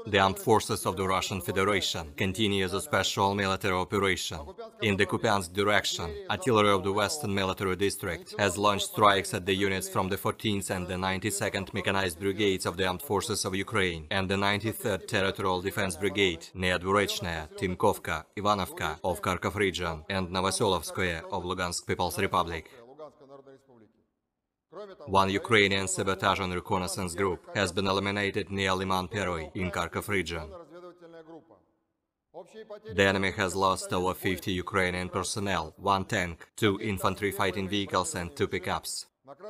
The armed forces of the Russian Federation continue the special military operation. In the Kupiansk direction, artillery of the Western Military District has launched strikes at the units from the 14th and the 92nd Mechanized Brigades of the Armed Forces of Ukraine and the 93rd Territorial Defense Brigade near Dvorechная, Timkovka, Ivanovka of Kharkov region and Novoselovskoye of Lugansk People's Republic. One Ukrainian sabotage and reconnaissance group has been eliminated near Liman in Kharkov region. The enemy has lost over 50 Ukrainian personnel, 1 tank, 2 infantry fighting vehicles and 2 pickups.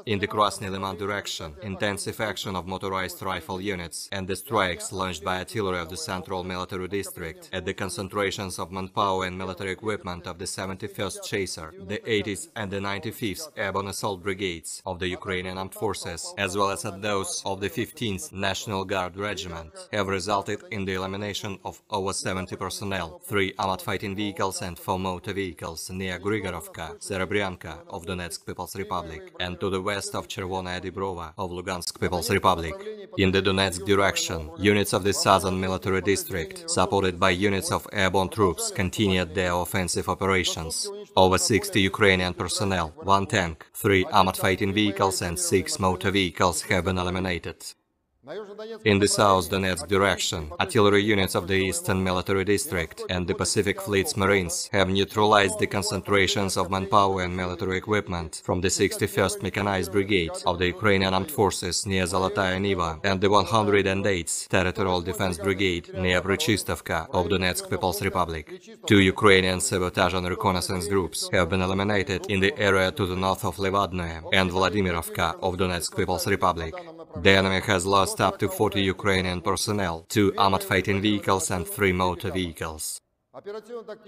In the Krasniy-Liman direction, intensive action of motorized rifle units and the strikes launched by artillery of the Central Military District at the concentrations of manpower and military equipment of the 71st Chaser, the 80th and the 95th Airborne Assault Brigades of the Ukrainian Armed Forces, as well as at those of the 15th National Guard Regiment, have resulted in the elimination of over 70 personnel, 3 armored fighting vehicles and 4 motor vehicles near Grigorovka, Serebryanka of Donetsk People's Republic, and to the west of Chervonaya Dibrova of Lugansk People's Republic. In the Donetsk direction, units of the Southern Military District, supported by units of airborne troops, continued their offensive operations. Over 60 Ukrainian personnel, 1 tank, 3 armored fighting vehicles and 6 motor vehicles have been eliminated. In the South Donetsk direction, artillery units of the Eastern Military District and the Pacific Fleet's Marines have neutralized the concentrations of manpower and military equipment from the 61st Mechanized Brigade of the Ukrainian Armed Forces near Zolotaya Niva and the 108th Territorial Defense Brigade near Brichistovka of Donetsk People's Republic. 2 Ukrainian sabotage and reconnaissance groups have been eliminated in the area to the north of Levadnoye and Vladimirovka of Donetsk People's Republic. The enemy has lost up to 40 Ukrainian personnel, 2 armored fighting vehicles and 3 motor vehicles.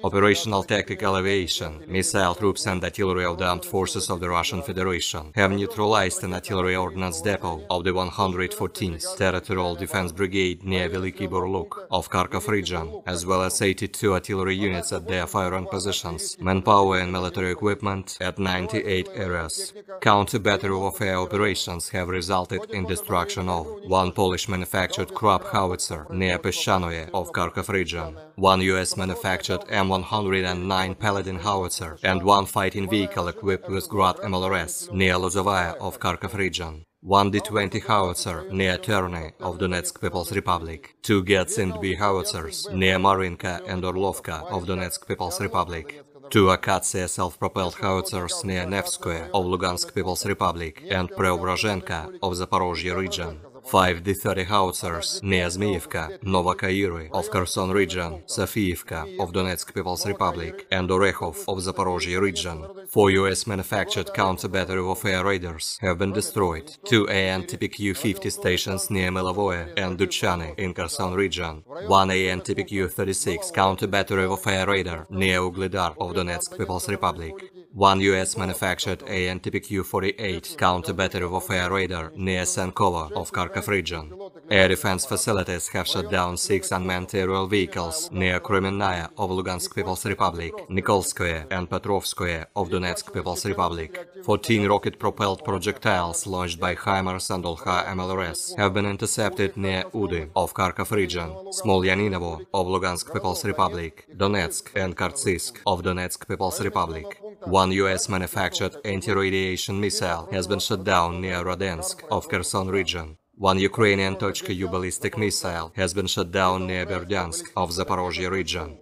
Operational tactical aviation, missile troops and artillery of the armed forces of the Russian Federation have neutralized an artillery ordnance depot of the 114th Territorial Defense Brigade near Veliki Burluk of Kharkov region, as well as 82 artillery units at their firing positions, manpower and military equipment at 98 areas. Counter-battery warfare operations have resulted in destruction of 1 Polish-manufactured Krab howitzer near Peshchanoye of Kharkov region, 1 US manufactured M109 Paladin howitzer and 1 fighting vehicle equipped with Grad MLRS near Lozovaya of Kharkov region, 1 D-20 howitzer near Terny of Donetsk People's Republic, 2 Gets B howitzers near Marinka and Orlovka of Donetsk People's Republic, 2 Akatsiya self-propelled howitzers near Nevskoye of Lugansk People's Republic and Preobrazhenka of Zaporozhye region, 5 D-30 howitzers near Zmiyivka, Novokairy of Kherson region, Sofiivka of Donetsk People's Republic and Orekhov of Zaporozhye region. 4 US-manufactured counter-battery warfare raiders have been destroyed, 2 AN-TPQ-50 stations near Milovoye and Duchany in Kherson region, 1 AN-TPQ-36 counter-battery warfare raider near Uglidar of Donetsk People's Republic, 1 US-manufactured AN-TPQ-48 counter-battery warfare raider near Sankova of Kharkov region. Air defense facilities have shot down 6 unmanned aerial vehicles near Kremenная of Lugansk People's Republic, Nikolskoye and Petrovskoye of Donetsk People's Republic. 14 rocket-propelled projectiles launched by HIMARS and Olha MLRS have been intercepted near Udy of Kharkov region, Smolyaninovo of Lugansk People's Republic, Donetsk and Kartsysk of Donetsk People's Republic. 1 US-manufactured anti-radiation missile has been shot down near Rodensk of Kherson region. 1 Ukrainian Tochka-U ballistic missile has been shot down near Berdyansk of Zaporozhye region.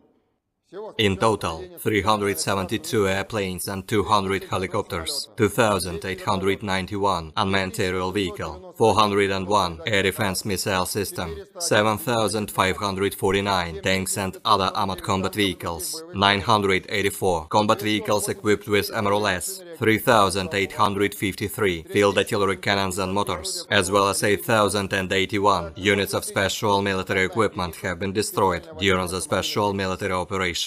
In total, 372 airplanes and 200 helicopters, 2,891 unmanned aerial vehicle, 401 air defense missile system, 7,549 tanks and other armored combat vehicles, 984 combat vehicles equipped with MRLS, 3,853 field artillery cannons and motors, as well as 8,081 units of special military equipment have been destroyed during the special military operation.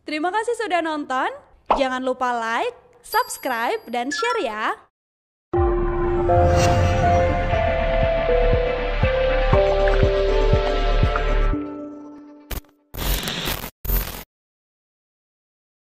Terima kasih sudah nonton. Jangan lupa like, subscribe, dan share ya.